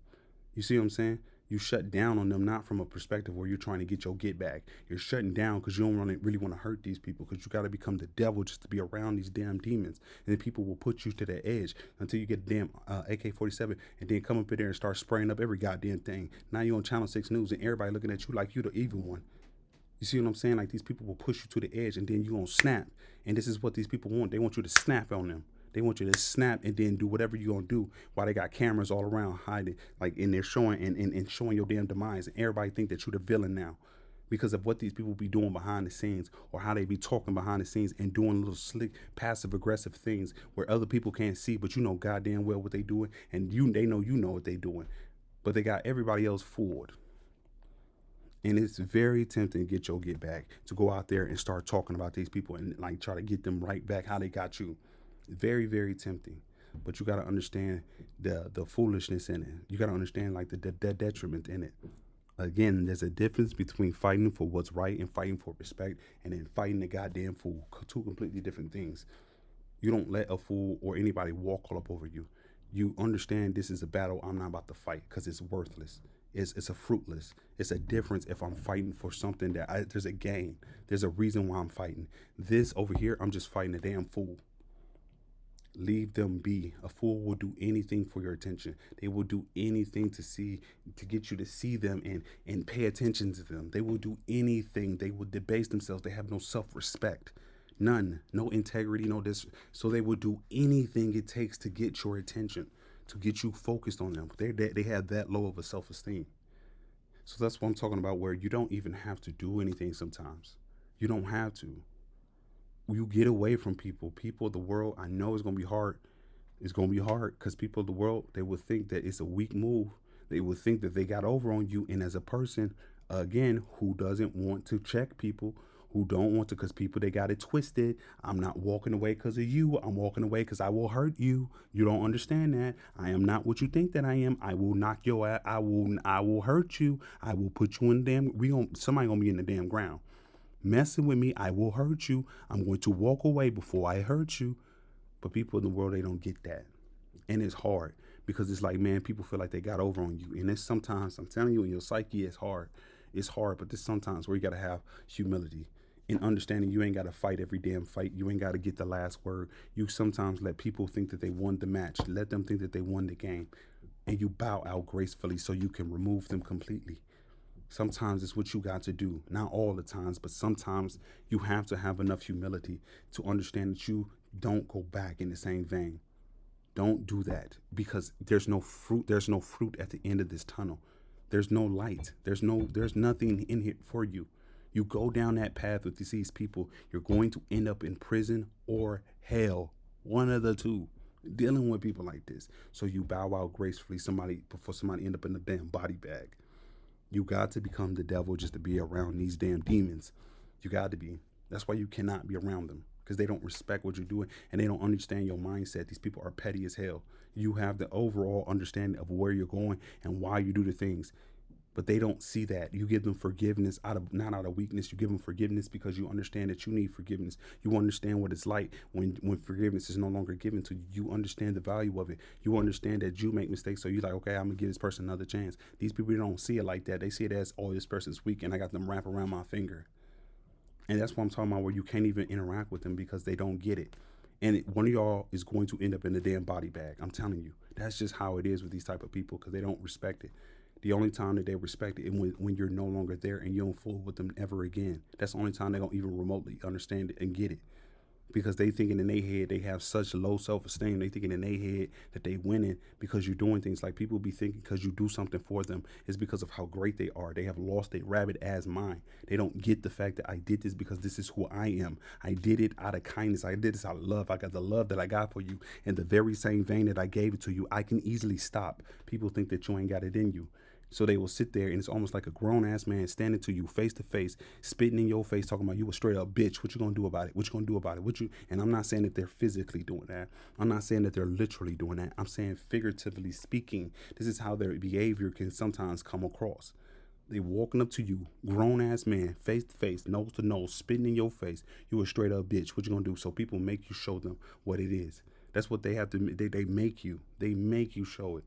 You see what I'm saying? You shut down on them, not from a perspective where you're trying to get your get back. You're shutting down because you don't really want to hurt these people, because you got to become the devil just to be around these damn demons. And then people will put you to the edge until you get a damn AK-47 and then come up in there and start spraying up every goddamn thing. Now you're on Channel 6 News and everybody looking at you like you the evil one. You see what I'm saying? Like, these people will push you to the edge and then you're going to snap. And this is what these people want. They want you to snap on them. They want you to snap and then do whatever you're going to do while they got cameras all around hiding. Like, and they're showing and showing your damn demise. And everybody think that you're the villain now. because of what these people be doing behind the scenes, or how they be talking behind the scenes and doing little slick passive aggressive things where other people can't see, but you know goddamn well what they doing, and they know you know what they doing, but they got everybody else fooled. And it's very tempting to get back, to go out there and start talking about these people and like try to get them right back how they got you. Very, very tempting. But you got to understand the foolishness in it. You got to understand like the detriment in it. Again, there's a difference between fighting for what's right and fighting for respect, and then fighting the goddamn fool. Two completely different things. You don't let a fool or anybody walk all up over you. You understand this is a battle I'm not about to fight because it's worthless. It's a fruitless. It's a difference if I'm fighting for something that there's a gain. There's a reason why I'm fighting. This over here, I'm just fighting a damn fool. Leave them be. A fool will do anything for your attention. They will do anything to get you to see them and pay attention to them. They will do anything. They will debase themselves. They have no self-respect. None. No integrity, no this. So they will do anything it takes to get your attention, to get you focused on them. They have that low of a self-esteem. So that's what I'm talking about, where you don't even have to do anything sometimes. You don't have to. You get away from people. People of the world, I know it's going to be hard. It's going to be hard because people of the world, they will think that it's a weak move. They will think that they got over on you. And as a person, again, who doesn't want to check people, who don't want to, because people, they got it twisted. I'm not walking away because of you. I'm walking away because I will hurt you. You don't understand that. I am not what you think that I am. I will knock your ass. I will hurt you. I will put you in the damn, somebody gonna be in the damn ground. Messing with me, I will hurt you. I'm going to walk away before I hurt you. But people in the world, they don't get that. And it's hard because it's like, man, people feel like they got over on you. And it's sometimes, I'm telling you, in your psyche, it's hard. It's hard, but there's sometimes where you got to have humility and understanding you ain't got to fight every damn fight. You ain't got to get the last word. You sometimes let people think that they won the match. Let them think that they won the game. And you bow out gracefully so you can remove them completely. Sometimes it's what you got to do. Not all the times, but sometimes you have to have enough humility to understand that you don't go back in the same vein. Don't do that, because there's no fruit. There's no fruit at the end of this tunnel. There's no light. There's nothing in here for you. You go down that path with these people, you're going to end up in prison or hell. One of the two. Dealing with people like this. So you bow out gracefully before somebody end up in a damn body bag. You got to become the devil just to be around these damn demons. You got to be. That's why you cannot be around them, because they don't respect what you're doing and they don't understand your mindset. These people are petty as hell. You have the overall understanding of where you're going and why you do the things, but they don't see that. You give them forgiveness not out of weakness. You give them forgiveness because you understand that you need forgiveness. You understand what it's like when forgiveness is no longer given to you. You understand the value of it. You understand that you make mistakes, so you're like, okay, I'm gonna give this person another chance. These people don't see it like that. They see it as, oh, this person's weak and I got them wrapped around my finger. And that's what I'm talking about, where you can't even interact with them because they don't get it. And one of y'all is going to end up in the damn body bag. I'm telling you. That's just how it is with these type of people, because they don't respect it. The only time that they respect it is when you're no longer there and you don't fool with them ever again. That's the only time they're going to even remotely understand it and get it. Because they thinking in their head, they have such low self-esteem. They thinking in their head that they winning because you're doing things. Like, people be thinking because you do something for them is because of how great they are. They have lost their rabbit ass mind. They don't get the fact that I did this because this is who I am. I did it out of kindness. I did this out of love. I got the love that I got for you. In the very same vein that I gave it to you, I can easily stop. People think that you ain't got it in you. So they will sit there and it's almost like a grown ass man standing to you face to face, spitting in your face, talking about you a straight up bitch. What you gonna do about it? What you gonna do about it? And I'm not saying that they're physically doing that. I'm not saying that they're literally doing that. I'm saying figuratively speaking, this is how their behavior can sometimes come across. They walking up to you, grown ass man, face to face, nose to nose, spitting in your face. You a straight up bitch. What you gonna do? So people make you show them what it is. That's what they have to. They make you. They make you show it.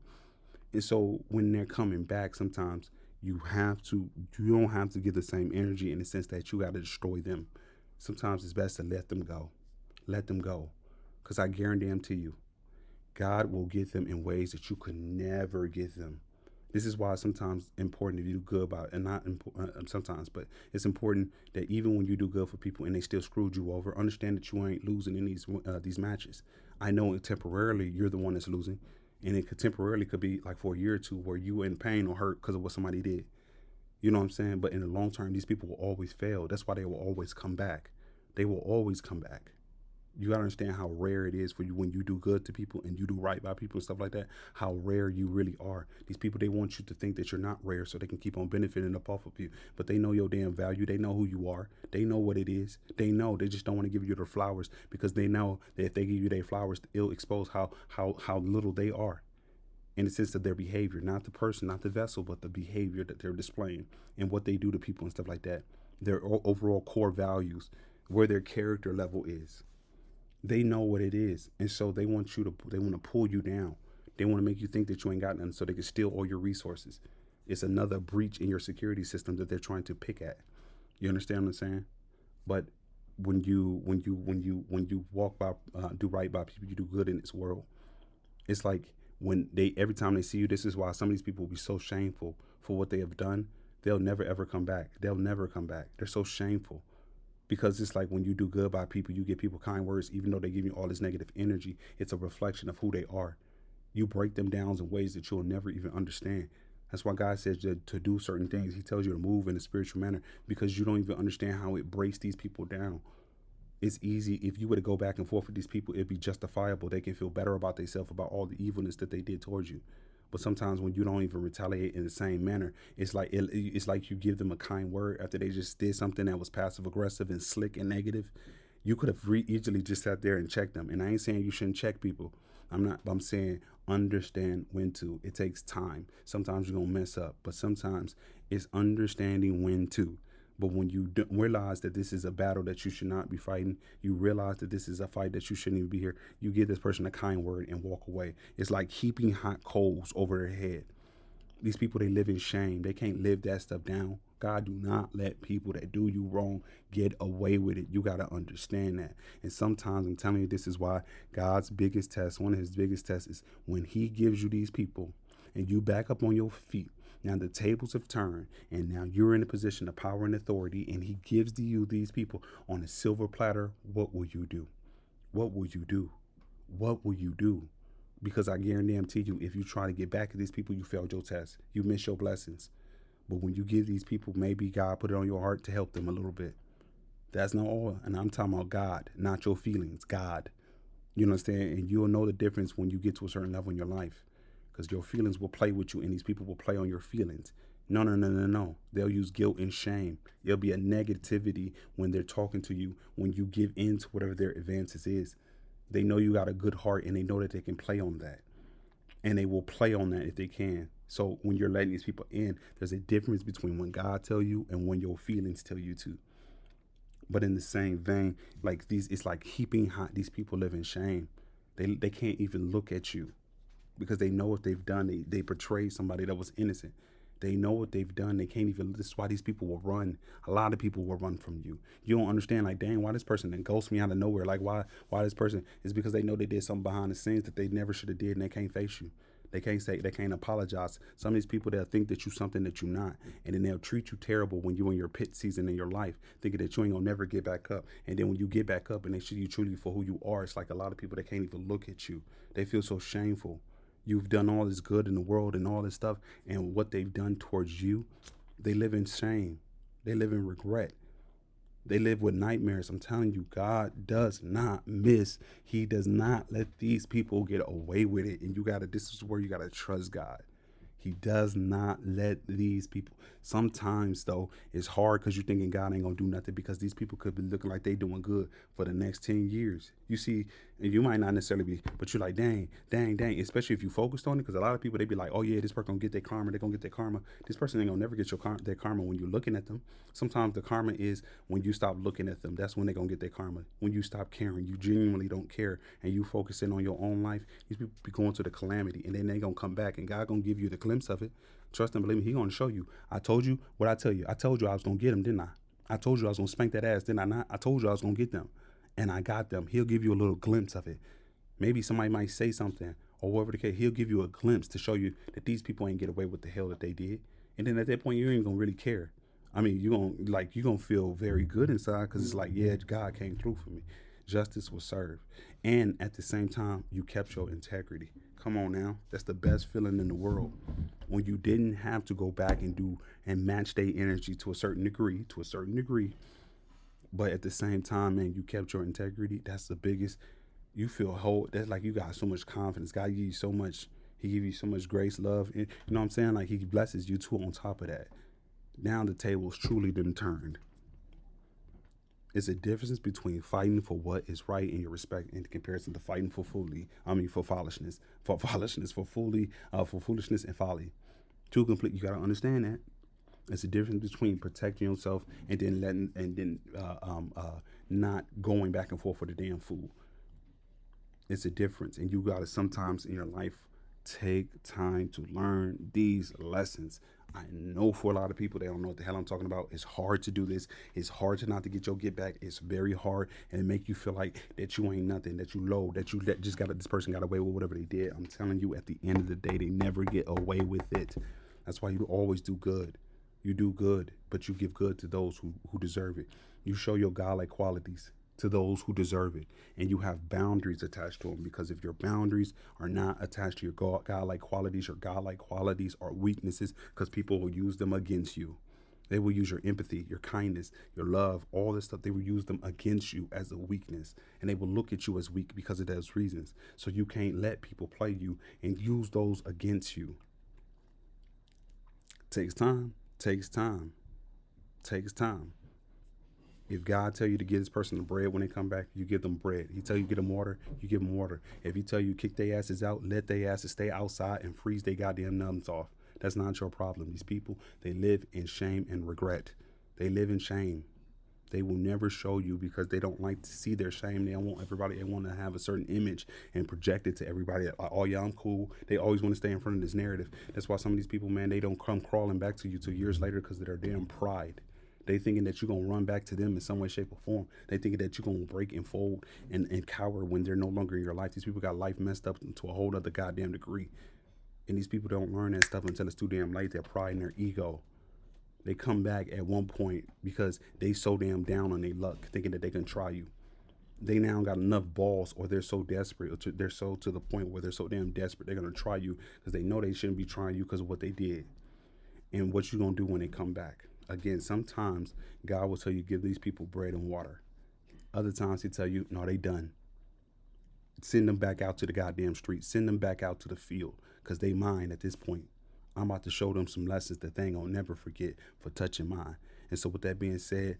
And so when they're coming back, sometimes you don't have to give the same energy, in the sense that you got to destroy them. Sometimes it's best to let them go. Let them go. Because I guarantee you, God will get them in ways that you could never get them. This is why sometimes important if you do good by it, and not sometimes, but it's important that even when you do good for people and they still screwed you over, understand that you ain't losing in these matches. I know temporarily you're the one that's losing. And it could temporarily be like for a year or two where you were in pain or hurt because of what somebody did. You know what I'm saying? But in the long term, these people will always fail. That's why they will always come back. They will always come back. You gotta understand how rare it is for you when you do good to people and you do right by people and stuff like that. How rare you really are. These people, they want you to think that you're not rare so they can keep on benefiting up off of you. But they know your damn value. They know who you are. They know what it is. They know. They just don't want to give you their flowers because they know that if they give you their flowers, it'll expose how little they are in the sense of their behavior, not the person, not the vessel, but the behavior that they're displaying and what they do to people and stuff like that. Their overall core values, where their character level is. They know what it is, and so they want to pull you down. They want to make you think that you ain't got nothing, so they can steal all your resources. It's another breach in your security system that they're trying to pick at. You understand what I'm saying? But when you walk by, do right by people, you do good in this world. It's like when they every time they see you, this is why some of these people will be so shameful for what they have done. They'll never ever come back. They'll never come back. They're so shameful because it's like when you do good by people, you give people kind words, even though they give you all this negative energy. It's a reflection of who they are. You break them down in ways that you'll never even understand. That's why God says to do certain things. He tells you to move in a spiritual manner because you don't even understand how it breaks these people down. It's easy if you were to go back and forth with these people, it'd be justifiable. They can feel better about themselves, about all the evilness that they did towards you. But sometimes when you don't even retaliate in the same manner, it's like you give them a kind word after they just did something that was passive aggressive and slick and negative. You could have easily just sat there and checked them. And I ain't saying you shouldn't check people. I'm not. I'm saying understand when to. It takes time. Sometimes you're gonna mess up, but sometimes it's understanding when to. But when you realize that this is a battle that you should not be fighting, you realize that this is a fight that you shouldn't even be here, you give this person a kind word and walk away. It's like heaping hot coals over their head. These people, they live in shame. They can't live that stuff down. God do not let people that do you wrong get away with it. You got to understand that. And sometimes I'm telling you, this is why God's biggest test, one of his biggest tests is when he gives you these people and you back up on your feet. Now the tables have turned, and now you're in a position of power and authority, and he gives to you these people on a silver platter. What will you do? What will you do? What will you do? Because I guarantee you, if you try to get back at these people, you failed your test. You missed your blessings. But when you give these people, maybe God put it on your heart to help them a little bit. That's not all. And I'm talking about God, not your feelings. God. You understand? And you'll know the difference when you get to a certain level in your life. Because your feelings will play with you and these people will play on your feelings. No, no, no, no, no. They'll use guilt and shame. There'll be a negativity when they're talking to you, when you give in to whatever their advances is. They know you got a good heart and they know that they can play on that. And they will play on that if they can. So when you're letting these people in, there's a difference between when God tell you and when your feelings tell you to. But in the same vein, like these, it's like heaping hot. These people live in shame. They can't even look at you because they know what they've done. They portray somebody that was innocent. They know what they've done. They can't even. This is why these people will run. A lot of people will run from you. You don't understand. Like, dang, why this person then ghosts me out of nowhere? Like, why this person? Is because they know they did something behind the scenes that they never should have did, and they can't face you. They can't say. They can't apologize. Some of these people, they'll think that you're something that you're not, and then they'll treat you terrible when you're in your pit season in your life, thinking that you ain't gonna never get back up. And then when you get back up and they see you truly for who you are, it's like a lot of people that can't even look at you. They feel so shameful. You've done all this good in the world and all this stuff, and what they've done towards you, they live in shame. They live in regret. They live with nightmares. I'm telling you, God does not miss. He does not let these people get away with it. And this is where you gotta trust God. He does not let these people. Sometimes, though, it's hard because you're thinking God ain't going to do nothing because these people could be looking like they doing good for the next 10 years. You see, and you might not necessarily be, but you're like, dang, especially if you focused on it, because a lot of people, they be like, oh, yeah, this person going to get their karma. They're going to get their karma. This person ain't going to never get their karma when you're looking at them. Sometimes the karma is when you stop looking at them. That's when they're going to get their karma. When you stop caring, you genuinely don't care, and you focusing on your own life, these people be going to the calamity, and then they going to come back, and God going to give you the glimpse of it. Trust and believe me, he going to show you. I told you what I tell you. I told you I was going to get them, didn't I? I told you I was going to spank that ass, didn't I not? I told you I was going to get them, and I got them. He'll give you a little glimpse of it. Maybe somebody might say something, or whatever the case, he'll give you a glimpse to show you that these people ain't get away with the hell that they did. And then at that point, you ain't going to really care. I mean, you're going to feel very good inside because it's like, yeah, God came through for me. Justice was served. And at the same time, you kept your integrity. Come on now. That's the best feeling in the world. When you didn't have to go back and do and match their energy to a certain degree, but at the same time, man, you kept your integrity. That's the biggest. You feel whole. That's like you got so much confidence. God give you so much. He give you so much grace, love. And, you know what I'm saying? Like he blesses you too on top of that. Now the table's truly been turned. It's a difference between fighting for what is right in your respect in comparison to fighting for folly. I mean, for foolishness and folly. Two complete. You gotta understand that. It's a difference between protecting yourself and then not going back and forth for the damn fool. It's a difference, and you gotta sometimes in your life take time to learn these lessons. I know for a lot of people they don't know what the hell I'm talking about. It's hard to do this. It's hard to not to get your get back. It's very hard, and it make you feel like that you ain't nothing, that you low, that you just got this person got away with whatever they did. I'm telling you, at the end of the day, they never get away with it. That's why you always do good. You do good, but you give good to those who deserve it. You show your godlike qualities to those who deserve it. And you have boundaries attached to them, because if your boundaries are not attached to your godlike qualities, your godlike qualities are weaknesses, because people will use them against you. They will use your empathy, your kindness, your love, all this stuff. They will use them against you as a weakness. And they will look at you as weak because of those reasons. So you can't let people play you and use those against you. Takes time, takes time, takes time. If God tell you to give this person the bread when they come back, you give them bread. He tell you to get them water, you give them water. If he tell you kick their asses out, let their asses stay outside and freeze their goddamn numbs off. That's not your problem. These people, they live in shame and regret. They live in shame. They will never show you because they don't like to see their shame. They don't want everybody. They want to have a certain image and project it to everybody. Like, oh yeah, I'm cool. They always want to stay in front of this narrative. That's why some of these people, man, they don't come crawling back to you 2 years later because of their damn pride. They thinking that you're gonna run back to them in some way, shape, or form. They thinking that you're gonna break and fold and cower when they're no longer in your life. These people got life messed up to a whole other goddamn degree. And these people don't learn that stuff until it's too damn late. Their pride and their ego. They come back at one point because they so damn down on their luck, thinking that they can try you. They now got enough balls, or they're so desperate, or they're so to the point where they're so damn desperate, they're gonna try you because they know they shouldn't be trying you because of what they did. And what you gonna do when they come back? Again, sometimes God will tell you give these people bread and water. Other times he tell you, no, they done. Send them back out to the goddamn street. Send them back out to the field because they mine at this point. I'm about to show them some lessons that they ain't gonna never forget for touching mine. And so with that being said,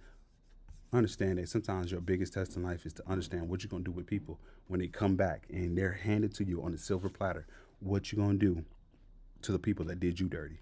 understand that sometimes your biggest test in life is to understand what you're gonna do with people when they come back and they're handed to you on a silver platter. What you gonna do to the people that did you dirty?